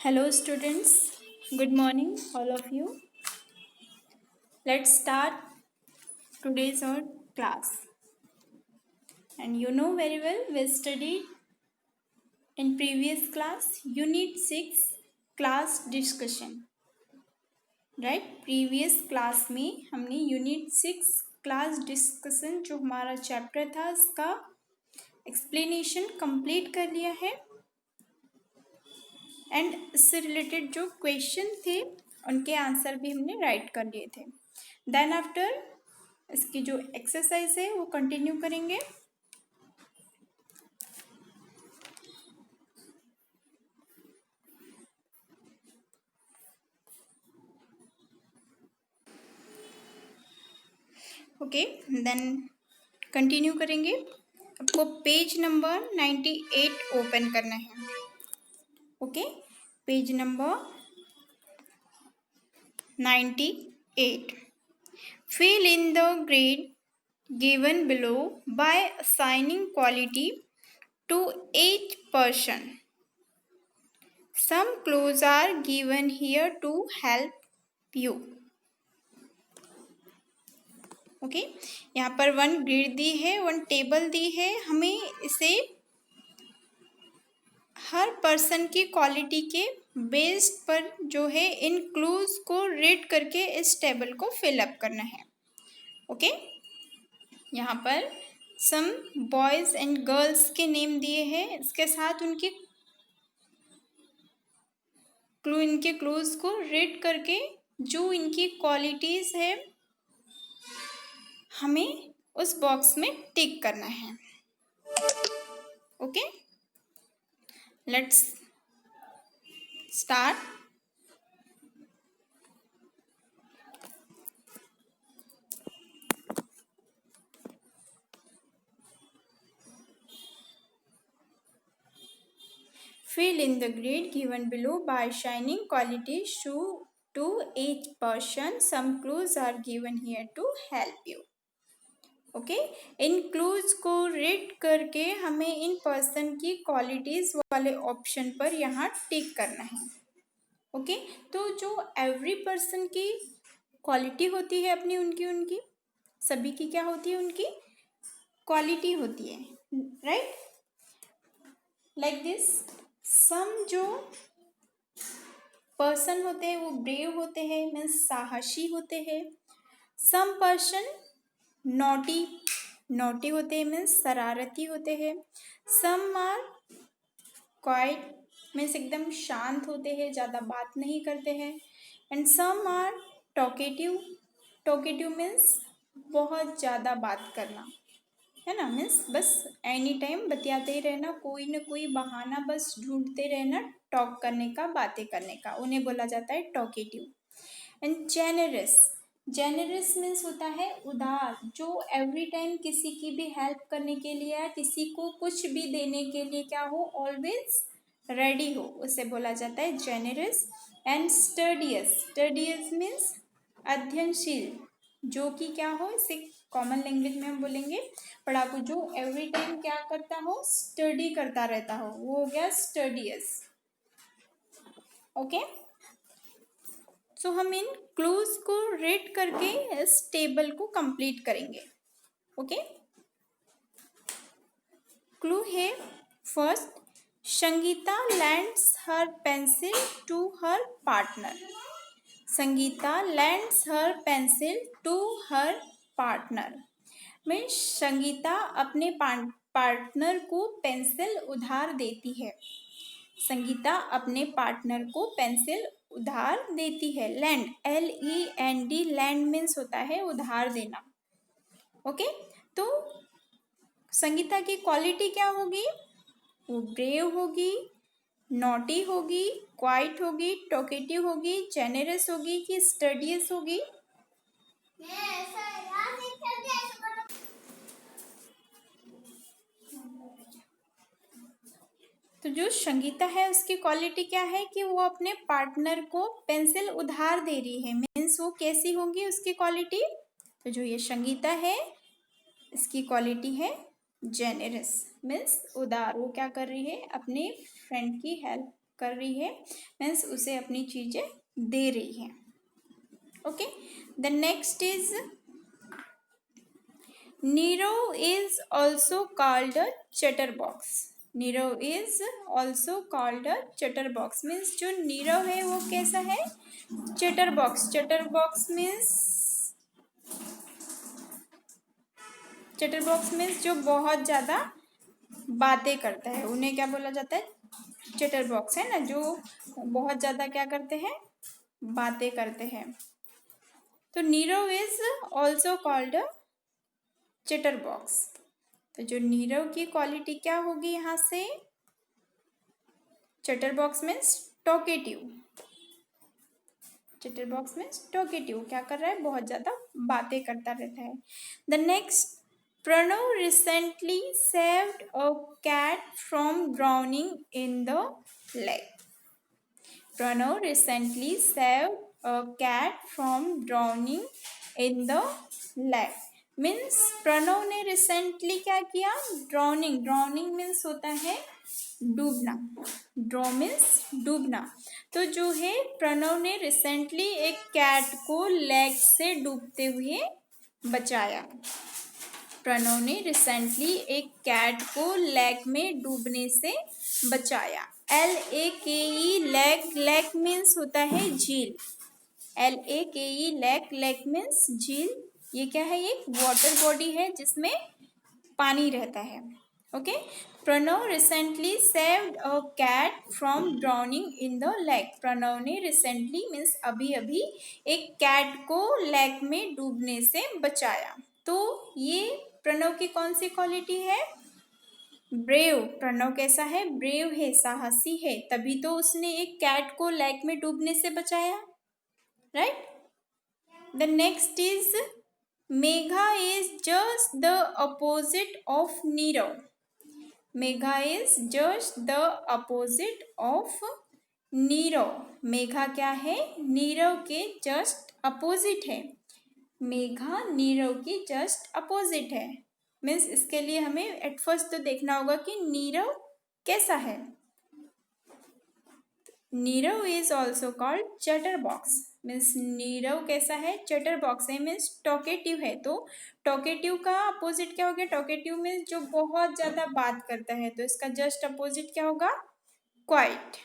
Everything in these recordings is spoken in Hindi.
Hello, students. Good morning, all of you. Let's start today's our class. And you know very well, we studied in previous class Unit 6 class discussion. Right previous class में हमने यूनिट 6 क्लास डिस्कशन जो हमारा चैप्टर था इसका एक्सप्लेनेशन कंप्लीट कर लिया है एंड इससे रिलेटेड जो क्वेश्चन थे उनके आंसर भी हमने राइट कर लिए थे। देन आफ्टर इसकी जो एक्सरसाइज है वो कंटिन्यू करेंगे। ओके देन कंटिन्यू करेंगे। आपको पेज नंबर 98 ओपन करना है। Okay page number 98. Fill in the grade given below by assigning quality to each person. Some clues are given here to help you. Okay यहाँ पर 1 ग्रेड दी है, 1 टेबल दी है। हमें इसे हर पर्सन की क्वालिटी के बेस्ड पर जो है इन क्लूज को रीड करके इस टेबल को फिलअप करना है। ओके यहाँ पर सम बॉयज़ एंड गर्ल्स के नेम दिए हैं, इसके साथ उनकी इनके क्लूज को रीड करके जो इनकी क्वालिटीज़ है हमें उस बॉक्स में टिक करना है। Okay let's start. Fill in the grade given below by assigning qualities to each person. Some clues are given here to help you. Okay in clues को रीड करके हमें इन पर्सन की क्वालिटीज़ वाले ऑप्शन पर यहाँ टिक करना है। ओके तो जो एवरी पर्सन की क्वालिटी होती है अपनी उनकी सभी की क्या होती है, उनकी क्वालिटी होती है। राइट लाइक दिस सम जो पर्सन होते हैं वो ब्रेव होते हैं, मीन्स साहसी होते हैं। सम पर्सन नॉटी होते हैं, मीन्स शरारती होते हैं। सम आर क्वाइट मीन्स एकदम शांत होते हैं, ज़्यादा बात नहीं करते हैं। And some are talkative means बहुत ज़्यादा बात करना है ना, मीन्स बस एनी टाइम बतियाते ही रहना, कोई ना कोई बहाना बस ढूंढते रहना टॉक करने का, बातें करने का, उन्हें बोला जाता है टॉकेटिव। एंड जेनरस मीन्स होता है उदार, जो एवरी टाइम किसी की भी हेल्प करने के लिए या किसी को कुछ भी देने के लिए क्या हो, ऑलवेज रेडी हो, उसे बोला जाता है जेनरस। एंड स्टडियस मीन्स अध्ययनशील, जो कि क्या हो, इसे कॉमन लैंग्वेज में हम बोलेंगे पढ़ाकू, जो एवरी टाइम क्या करता हो, स्टडी करता रहता हो, वो हो गया स्टडियस। ओके सो हम इन क्लूज को रीड करके इस टेबल को कंप्लीट करेंगे। ओके क्लू है first, Sangeeta lends her pencil to her partner. Sangeeta lends her pencil to her partner means Sangeeta अपने पार्टनर को पेंसिल उधार देती है। संगीता अपने पार्टनर को पेंसिल उधार देती है। लैंड LEND लैंड मीन्स होता है उधार देना। ओके तो संगीता की क्वालिटी क्या होगी, वो ब्रेव होगी, नॉटी होगी, क्वाइट होगी, टॉकेटिव होगी, जेनरस होगी कि स्टडियस होगी। तो जो संगीता है उसकी क्वालिटी क्या है कि वो अपने पार्टनर को पेंसिल उधार दे रही है, मीन्स वो कैसी होगी उसकी क्वालिटी। तो जो ये संगीता है इसकी क्वालिटी है जेनरस मीन्स उदार, वो क्या कर रही है, अपने फ्रेंड की हेल्प कर रही है, मीन्स उसे अपनी चीजें दे रही है। Okay, the next is Niro is also called a chatterbox. Niro is also called a chatterbox means जो नीरो है वो कैसा है, चटरबॉक्स। चटरबॉक्स मीन्स जो बहुत ज्यादा बातें करता है, उन्हें क्या बोला जाता है, चटरबॉक्स, है ना, जो बहुत ज्यादा क्या करते हैं, बातें करते हैं। तो Niro is also called a chatterbox. तो जो नीरो की क्वालिटी क्या होगी यहाँ से, chatterbox means talkative. Chatterbox means talkative, क्या कर रहा है, बहुत ज्यादा बातें करता रहता है। The next, Pranav recently saved a cat from drowning in the lake. Pranav recently saved a cat from drowning in the lake means Pranav ने रिसेंटली क्या किया, ड्राउनिंग। ड्राउनिंग मीन्स होता है डूबना, ड्रॉ मीन्स डूबना। तो जो है प्रणव ने रिसेंटली एक कैट को लेक से डूबते हुए बचाया। प्रणव ने रिसेंटली एक कैट को लेक में डूबने से बचाया। LAKE लेक, लेक मीन्स होता है झील। LAKE लेक, लेक मीन्स झील। ये क्या है, एक वाटर बॉडी है जिसमें पानी रहता है। Okay, Pranav recently saved a cat from drowning in the lake. Pranav ने रिसेंटली मीन्स अभी अभी एक कैट को लेक में डूबने से बचाया। तो ये प्रणव की कौन सी क्वालिटी है, ब्रेव। प्रणव कैसा है, ब्रेव है, साहसी है, तभी तो उसने एक कैट को लेक में डूबने से बचाया, right. The next is Megha is just the opposite of Nirav. Megha is just the opposite of Nirav. Megha क्या है, नीरव के जस्ट अपोजिट है। मेघा नीरव की जस्ट अपोजिट है मीन्स इसके लिए हमें एट फर्स्ट तो देखना होगा कि नीरव कैसा है। Nirav is also called chatterbox means Nirav कैसा है, चटरबॉक्स है मीन्स टॉकेटिव है। तो टॉकेटिव का अपोजिट क्या हो गया, टॉकेटिव मीन्स जो बहुत ज्यादा बात करता है, तो इसका जस्ट अपोजिट क्या होगा, क्वाइट।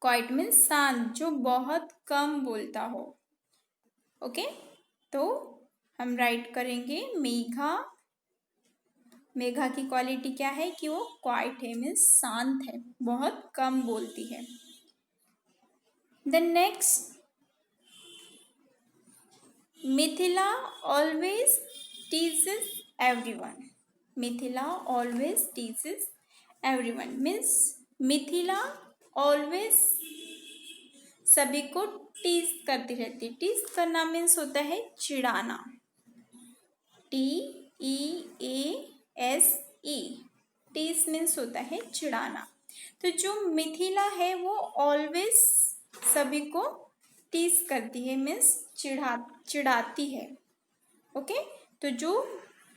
क्वाइट मीन्स शांत, जो बहुत कम बोलता हो। ओके, तो हम राइट करेंगे मेघा। मेघा की क्वालिटी क्या है कि वो क्वाइट है मीन्स शांत है, बहुत कम बोलती है। The next, Mithila always teases everyone. Mithila always teases everyone means Mithila always सभी को टीज करती रहती है। टीज करना मीन्स होता है चिढ़ाना, TEASE। टीज मीन्स होता है चिढ़ाना। तो जो मिथिला है वो ऑलवेज सभी को टीज करती है मीन्स चिढ़ाती है। ओके, तो जो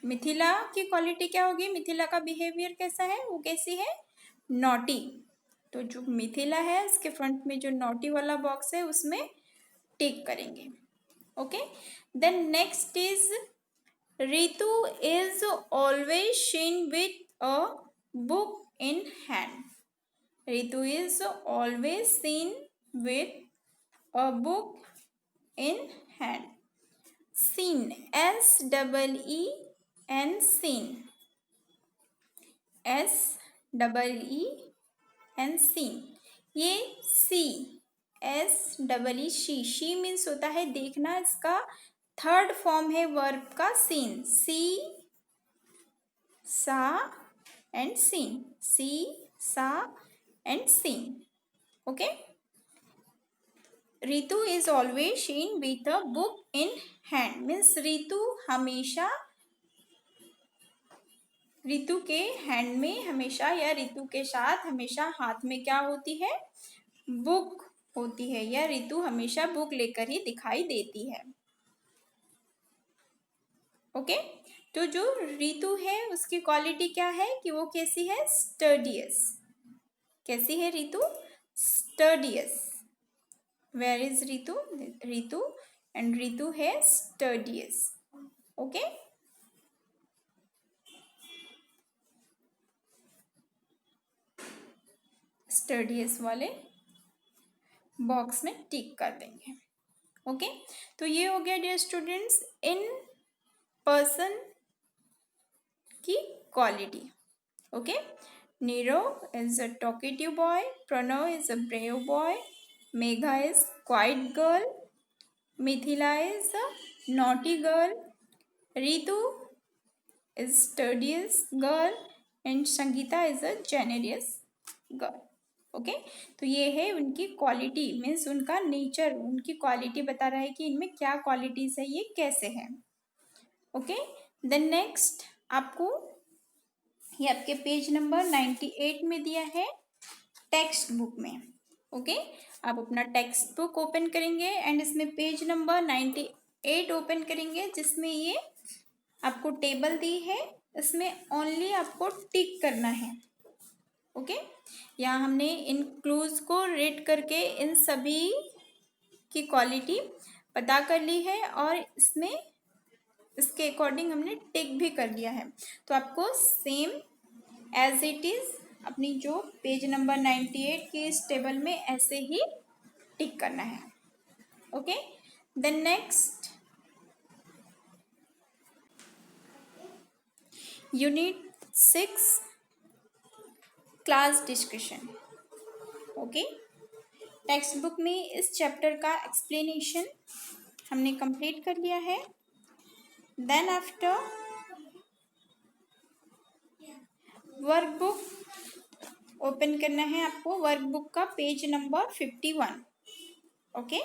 मिथिला की क्वालिटी क्या होगी, मिथिला का बिहेवियर कैसा है, वो कैसी है, नॉटी। तो जो मिथिला है उसके फ्रंट में जो नॉटी वाला बॉक्स है उसमें टिक करेंगे। Okay, then next is Ritu is always seen with a book in hand. Ritu is always seen with a book in hand. Seen, SEEN, seen, SEEN, seen। ये शी मीन्स होता है देखना, इसका थर्ड फॉर्म है वर्ब का seen, see saw and seen, see saw and seen. Okay, Ritu is always seen with a book in hand means Ritu हमेशा, रितु के हैंड में हमेशा या रितु के साथ हमेशा हाथ में क्या होती है, बुक होती है, या रितु हमेशा बुक लेकर ही दिखाई देती है। ओके, तो जो रितु है उसकी क्वालिटी क्या है कि वो कैसी है, स्टडियस। कैसी है Ritu, Studious. Where is Ritu? Ritu, and Ritu है studious. Okay. Studious वाले बॉक्स में टिक कर देंगे. ओके तो ये हो गया डियर स्टूडेंट्स इन पर्सन की quality. Okay Niro is a talkative boy, Pranav is a brave boy, Megha is quiet girl, Mithila is a naughty girl, Ritu is studious girl and Sangeeta is a generous girl. Okay तो ये है उनकी क्वालिटी, मीन्स उनका नेचर, उनकी क्वालिटी बता रहा है कि इनमें क्या क्वालिटीज है, ये कैसे है. ओके देन नेक्स्ट आपको ये आपके पेज नंबर 98 में दिया है टेक्स्ट बुक में. ओके आप अपना टेक्स्ट बुक ओपन करेंगे एंड इसमें पेज नंबर 98 ओपन करेंगे जिसमें ये आपको टेबल दी है, इसमें ओनली आपको टिक करना है. ओके यहाँ हमने इन क्लूज को रीड करके इन सभी की क्वालिटी पता कर ली है और इसमें इसके अकॉर्डिंग हमने टिक भी कर लिया है. तो आपको सेम एज इट इज अपनी जो पेज नंबर 98 की इस टेबल में ऐसे ही टिक करना है. Okay then next unit 6 class discussion. Okay textbook में इस चैप्टर का एक्सप्लेनेशन हमने कंप्लीट कर लिया है. देन आफ्टर वर्कबुक ओपन करना है आपको, वर्कबुक का पेज नंबर 51. ओके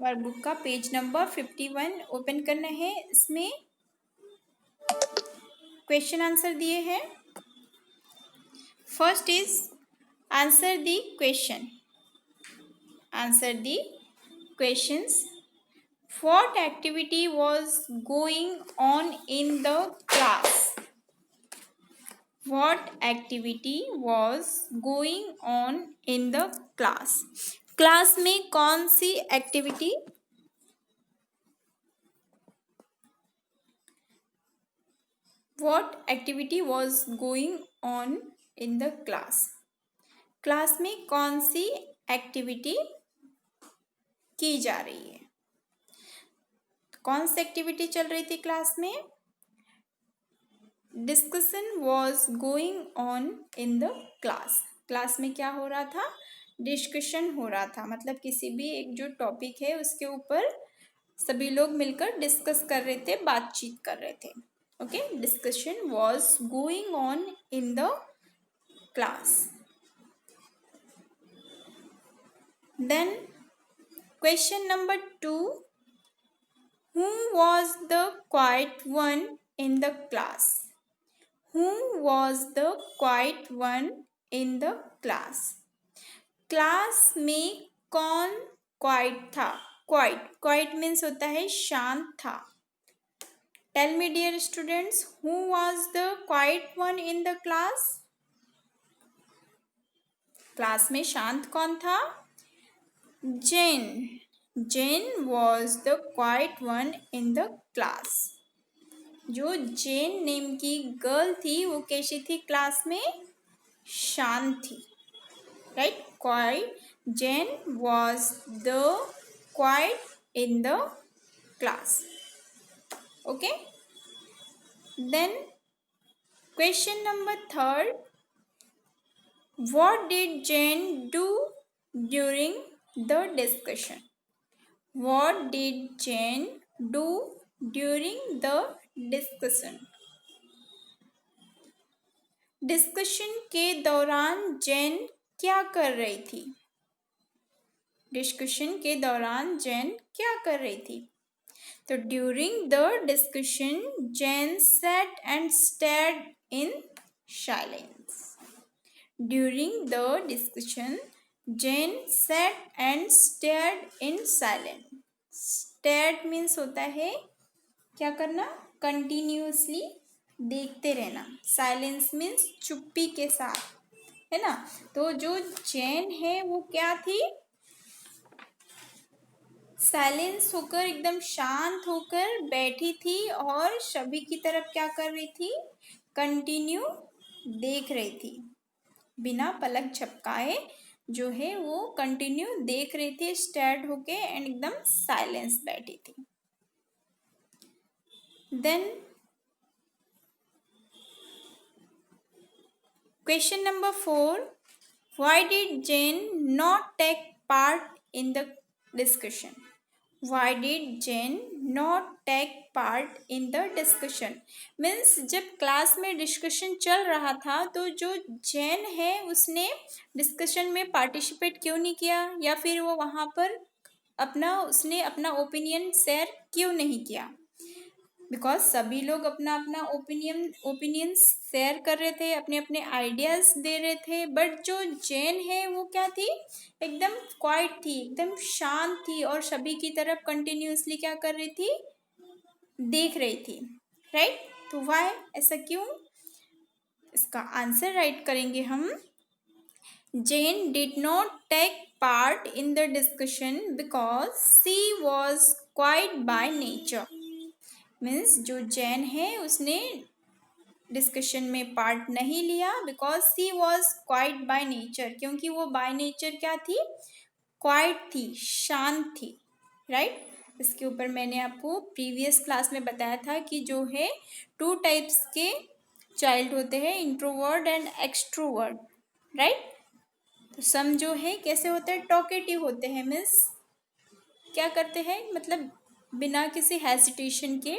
वर्कबुक का पेज नंबर 51 ओपन करना है. इसमें क्वेश्चन आंसर दिए हैं. First is answer the question. Answer the questions. What activity was going on in the class? What activity was going on in the class? Class में कौन सी activity What activity was going on in the class? Class में कौन सी एक्टिविटी की जा रही है? कौन सी एक्टिविटी चल रही थी क्लास में? Discussion was going on in the class. Class में क्या हो रहा था? डिस्कशन हो रहा था, मतलब किसी भी एक जो टॉपिक है उसके ऊपर सभी लोग मिलकर डिस्कस कर रहे थे, बातचीत कर रहे थे. Okay discussion was going on in the class. Then question number 2, who was the quiet one in the class? Who was the quiet one in the class? Class में कौन क्वाइट था? क्वाइट क्वाइट मीन्स होता है शांत था. Tell me dear students, who was the quiet one in the class? Class में शांत कौन था? Jane. Jane was the quiet one in the class. जो जेन नेम की गर्ल थी वो कैसी थी क्लास में? शांत थी. Right quiet. Jane was the quiet in the class. Okay. Then question number 3, what did Jane do during the discussion? What did Jane do during the discussion? Discussion के दौरान जेन क्या कर रही थी? डिस्कशन के दौरान जेन क्या कर रही थी? तो during the discussion Jane sat and stared in silence. During the discussion Jane sat and stared in silence. Stared means होता है क्या करना? कंटिन्यूसली देखते रहना. साइलेंस मीन्स चुप्पी के साथ है ना। तो जो जैन है वो क्या थी, साइलेंस होकर, एकदम शांत होकर बैठी थी और सभी की तरफ क्या कर रही थी, कंटिन्यू देख रही थी, बिना पलक झपकाए जो है वो कंटिन्यू देख रही थी, स्टेयर्ड होके एंड एकदम साइलेंस बैठी थी। Then question number 4, why did Jane not take part in the discussion. Why did Jane not take part in the discussion? Means जब क्लास में डिस्कशन चल रहा था तो जो जैन है उसने डिस्कशन में पार्टिसिपेट क्यों नहीं किया, या फिर वो वहाँ पर उसने अपना ओपिनियन शेयर क्यों नहीं किया। बिकॉज सभी लोग अपना अपना ओपिनियन शेयर कर रहे थे, अपने अपने आइडियाज़ दे रहे थे, बट जो जैन है वो क्या थी, एकदम क्वाइट थी, एकदम शांत थी और सभी की तरफ कंटिन्यूसली क्या कर रही थी, देख रही थी, राइट। तो वाई, ऐसा क्यों, इसका आंसर राइट करेंगे हम। Jane did not take part in the discussion because she was quiet by nature. Means जो जैन है उसने डिस्कशन में पार्ट नहीं लिया because she was quiet by nature, क्योंकि वो बाय नेचर क्या थी, क्वाइट थी, शांत थी, राइट। इसके ऊपर मैंने आपको प्रीवियस क्लास में बताया था कि जो है 2 टाइप्स के चाइल्ड होते हैं, इंट्रोवर्ट एंड एक्सट्रोवर्ट, राइट। तो सम जो है कैसे होते हैं, टॉकेटिव होते हैं, मीन्स क्या करते हैं, मतलब बिना किसी हेजिटेशन के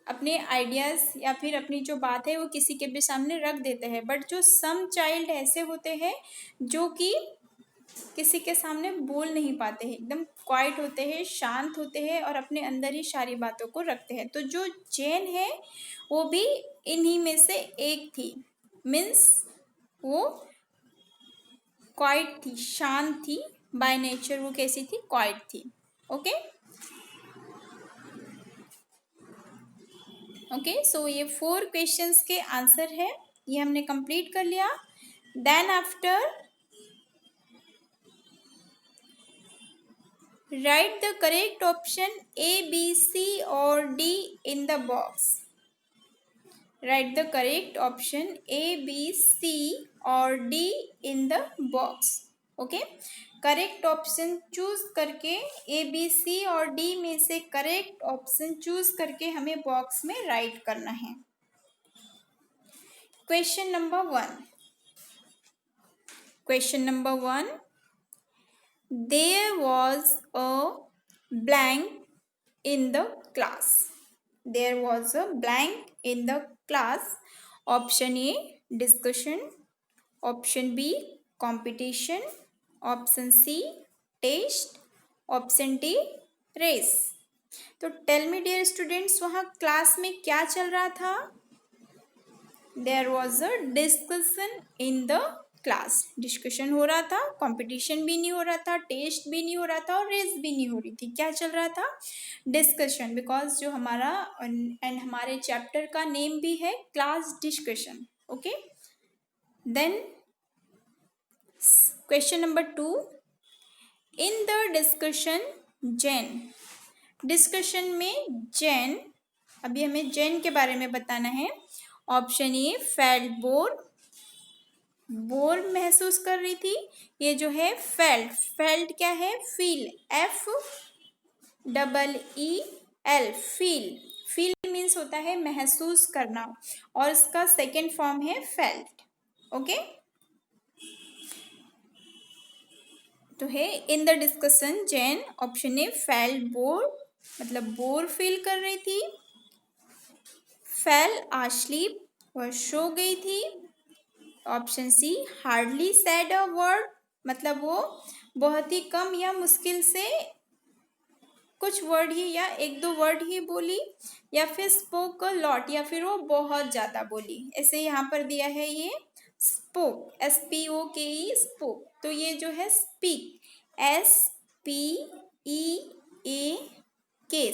अपने आइडियाज़ या फिर अपनी जो बात है वो किसी के भी सामने रख देते हैं। बट जो सम चाइल्ड ऐसे होते हैं जो कि किसी के सामने बोल नहीं पाते हैं, एकदम क्वाइट होते हैं, शांत होते हैं और अपने अंदर ही सारी बातों को रखते हैं। तो जो जैन है वो भी इन्हीं में से एक थी, मीन्स वो क्वाइट थी, शांत थी, बाय नेचर वो कैसी थी, क्वाइट थी। ओके ओके, सो ये 4 क्वेश्चंस के आंसर है, ये हमने कंप्लीट कर लिया। Then after write the correct option A B C और D in the box. Write the correct option A B C और D in the box. Okay, correct option choose करके ए बी सी और डी में से करेक्ट ऑप्शन चूज करके हमें बॉक्स में राइट करना है। Question number 1, question number 1, there was a blank in the class. There was a blank in the class. Option A, discussion. Option B, competition. Option C, test. Option D, race. तो टेल मी डियर स्टूडेंट्स, वहाँ क्लास में क्या चल रहा था, there was a discussion in the class, discussion हो रहा था, कंपटीशन भी नहीं हो रहा था, टेस्ट भी नहीं हो रहा था और रेस भी नहीं हो रही थी, क्या चल रहा था, डिस्कशन। बिकॉज जो हमारा एंड हमारे चैप्टर का नेम भी है class discussion. Okay, then question number 2, in the discussion Jane, discussion में जैन, अभी हमें जैन के बारे में बताना है। Option A, felt bore, bore महसूस कर रही थी, ये जो है फेल्ट, फेल्ट क्या है, feel, F double E L, feel, feel means होता है महसूस करना और इसका सेकेंड फॉर्म है फेल्ट। ओके, तो है in the discussion Jane, option A felt bore, मतलब बोर फील कर रही थी, फेल आस्लीप, वह सो गई थी। Option C, hardly said a word, मतलब वो बहुत ही कम या मुश्किल से कुछ वर्ड ही या 1-2 वर्ड ही बोली, या फिर स्पोक अ लॉट, या फिर वो बहुत ज़्यादा बोली। ऐसे यहाँ पर दिया है ये स्पोक, SPOKE, स्पोक, तो ये जो है स्पीक, SPEAK,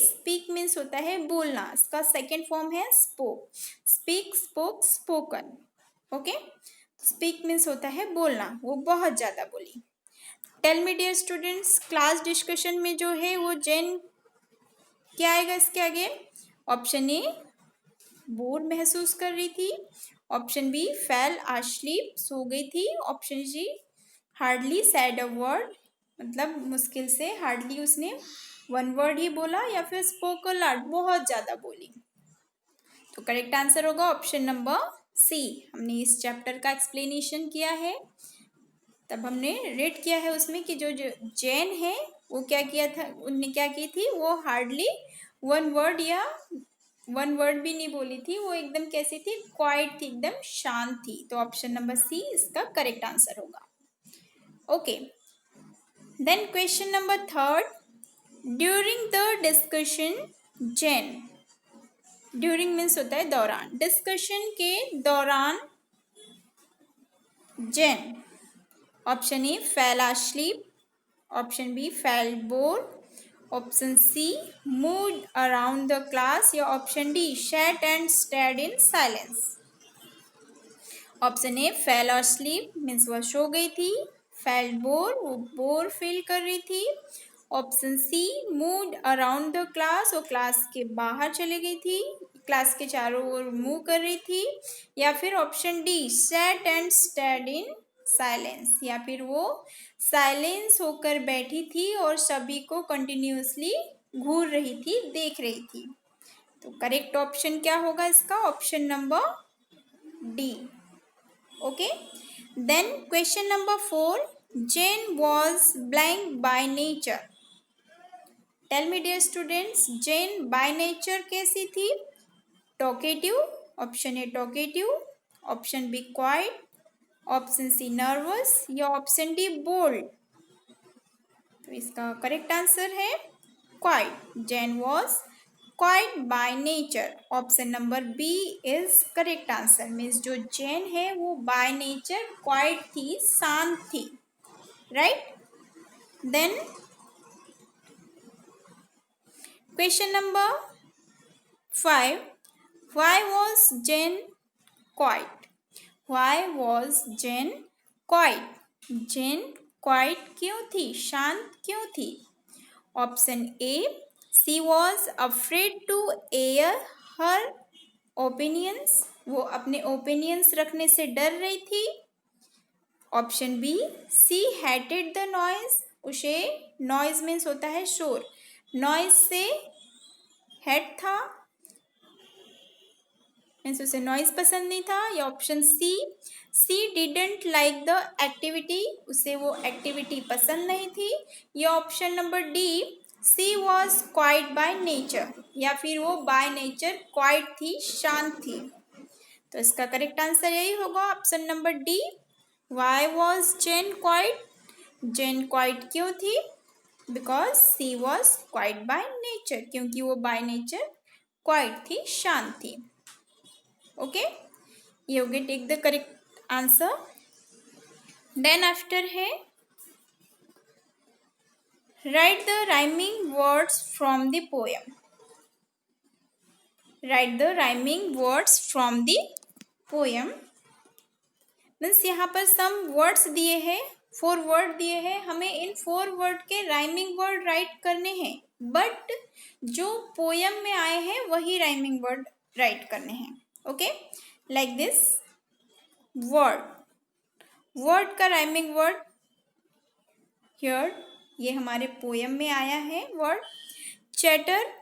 स्पीक मीन्स होता है बोलना, इसका सेकेंड फॉर्म है spoke, speak, spoke, spoken. Okay, speak means होता है बोलना, वो बहुत ज़्यादा बोली। Tell me dear students, class discussion में जो है वो जेन क्या आएगा इसके आगे? ऑप्शन ए बोर महसूस कर रही थी, ऑप्शन बी फेल आस्लीप सो गई थी, option C hardly said a word मतलब मुश्किल से हार्डली उसने वन वर्ड ही बोला, या फिर स्पोक अ लॉट बहुत ज़्यादा बोली। तो करेक्ट आंसर होगा ऑप्शन नंबर सी। हमने इस चैप्टर का एक्सप्लेनेशन किया है, तब हमने रेट किया है उसमें कि जो जैन है वो क्या किया था, उनने क्या की थी, वो हार्डली वन वर्ड या वन वर्ड भी नहीं बोली थी, वो एकदम कैसी थी, क्वाइट थी, एकदम शांत थी। तो ऑप्शन नंबर सी इसका करेक्ट आंसर होगा। Okay, then question number third, during the discussion Jane, during means होता है दौरान, डिस्कशन के दौरान Jane, option A fell asleep, option B fell bored, option C moved around the class, या option D sat and stared in silence। Option A fell asleep means वह सो गई थी, फेल बोर वो बोर फील कर रही थी, option C moved around the class वो क्लास के बाहर चली गई थी, क्लास के चारों ओर मूव कर रही थी, या फिर option D sat and stared in silence, या फिर वो साइलेंस होकर बैठी थी और सभी को कंटिन्यूअसली घूर रही थी, देख रही थी। तो करेक्ट ऑप्शन क्या होगा इसका? Option number D. Okay, then question number 4, Jane was blank by nature. Tell me dear students, Jane by nature कैसी थी? Talkative, option A talkative, option B quiet, option C nervous, या ऑप्शन डी बोल्ड। तो इसका करेक्ट आंसर है quiet. Jane was quiet by nature, option number B is correct answer. Means जो जैन है वो बाय नेचर क्वाइट थी, शांत थी, right. Then question number 5, why was Jane quiet? Why was Jane quiet? Jane quiet क्यों थी, शांत क्यों थी? Option A she was afraid to air her opinions, वो अपने ओपिनियंस रखने से डर रही थी। Option B she hated the noise, उसे नॉइज मीन्स होता है शोर, नॉइज से हेट था मीन्स उसे नॉइज पसंद नहीं था, या option C didn't like the activity, उसे वो एक्टिविटी पसंद नहीं थी, या option number D she was quiet by nature, या फिर वो बाय नेचर क्वाइट थी, शांत थी। तो इसका करेक्ट आंसर यही होगा option number D. Why was Jane quiet? Jane quiet क्यों थी? Because she was quiet by nature, क्योंकि वो बाय नेचर क्वाइट थी, शांत थी। Okay, you get take the correct answer. Then after है write the rhyming words from the poem. Write the rhyming words from the poem means यहाँ पर सम वर्ड्स दिए हैं, 4 वर्ड दिए हैं, हमें इन 4 वर्ड के राइमिंग वर्ड राइट करने हैं, बट जो पोयम में आए हैं वही राइमिंग वर्ड राइट करने हैं। Okay, like this word, word का राइमिंग वर्ड हियर, ये हमारे पोयम में आया है वर्ड। चैटर,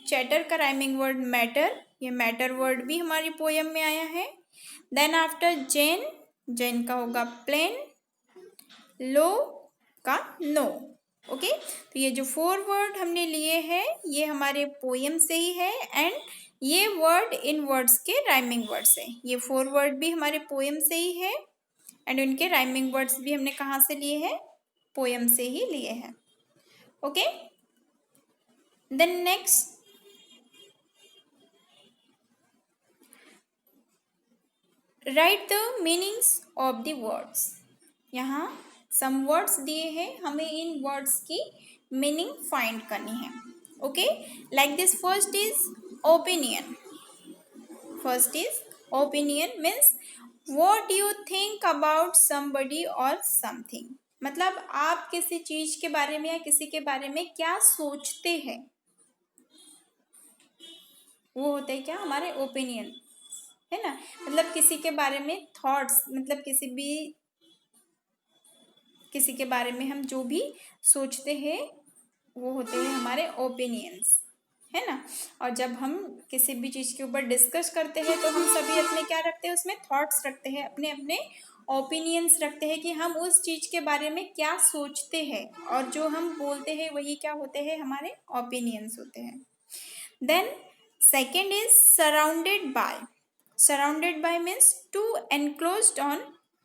चैटर का राइमिंग वर्ड मैटर, ये मैटर वर्ड भी हमारी पोयम में आया है। देन आफ्टर जैन, जैन का होगा प्लेन, लो का नो। ओके, तो ये जो 4 वर्ड हमने लिए हैं ये हमारे पोयम से ही है, एंड ये वर्ड इन वर्ड्स के राइमिंग वर्ड्स है। ये 4 वर्ड भी हमारे पोयम से ही है, एंड उनके राइमिंग वर्ड्स भी हमने कहाँ से लिए हैं? पोयम से ही लिए हैं। Okay, then next write the meanings of the words. यहाँ सम वर्ड्स दिए हैं, हमें इन वर्ड्स की मीनिंग फाइंड करनी है। Okay, like this first is opinion, first is opinion means what you think about somebody और समथिंग, मतलब आप किसी चीज के बारे में या किसी के बारे में क्या सोचते हैं, वो होते हैं क्या हमारे ओपिनियन, है ना। मतलब किसी के बारे में थॉट्स, मतलब किसी के बारे में हम जो भी सोचते हैं वो होते हैं हमारे ओपिनियंस, है ना। और जब हम किसी भी चीज़ के ऊपर डिस्कस करते हैं तो हम सभी अपने क्या रखते हैं, उसमें थॉट्स रखते हैं, अपने अपने ओपिनियंस रखते हैं कि हम उस चीज़ के बारे में क्या सोचते हैं, और जो हम बोलते हैं वही क्या होते हैं, हमारे ओपिनियंस होते हैं। Then second is surrounded by. Surrounded by means to enclosed on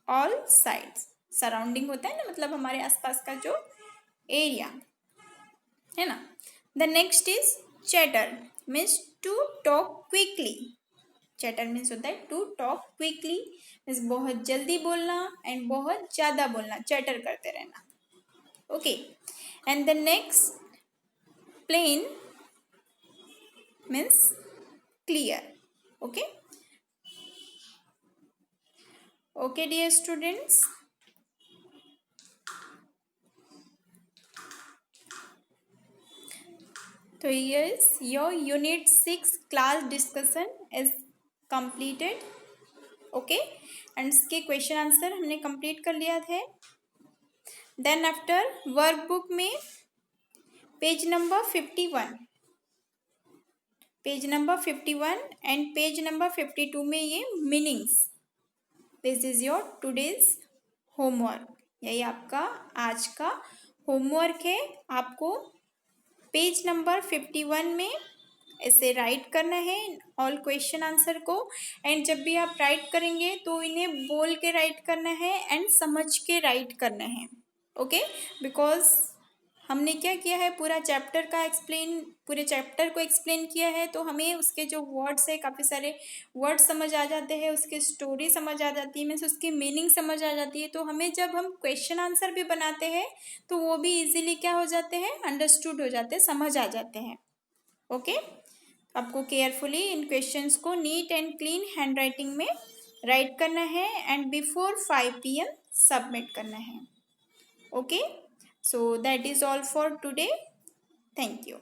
all sides. Surrounding होता है ना, मतलब हमारे आसपास का जो एरिया, है ना। The next is chatter means to talk quickly. Chatter means होता है टू टॉक क्विकली, मीन्स बहुत जल्दी बोलना एंड बहुत ज़्यादा बोलना, चैटर करते रहना। Okay, and the next plain means clear. Okay, okay dear students, तो yes, your unit 6 class discussion is completed. Okay, and इसके क्वेश्चन आंसर हमने कंप्लीट कर लिया थे। देन आफ्टर वर्कबुक में page number 51, page number 51 and page number 52 में ये meanings, this is your today's homework, यही आपका आज का होमवर्क है। आपको पेज नंबर 51 में ऐसे राइट करना है ऑल क्वेश्चन आंसर को, एंड जब भी आप राइट करेंगे तो इन्हें बोल के राइट करना है एंड समझ के राइट करना है। ओके, बिकॉज हमने क्या किया है, पूरा चैप्टर का एक्सप्लेन, पूरे चैप्टर को एक्सप्लेन किया है, तो हमें उसके जो वर्ड्स है, काफ़ी सारे वर्ड समझ आ जाते हैं, उसकी स्टोरी समझ आ जाती है, मीन्स उसकी मीनिंग समझ आ जाती है। तो हमें जब हम क्वेश्चन आंसर भी बनाते हैं तो वो भी इजीली क्या हो जाते हैं, अंडरस्टूड हो जाते हैं, समझ आ जाते हैं। ओके, आपको केयरफुली इन क्वेश्चंस को neat and clean hand writing में राइट करना है एंड बिफोर 5 PM सबमिट करना है। Okay, so that is all for today. Thank you.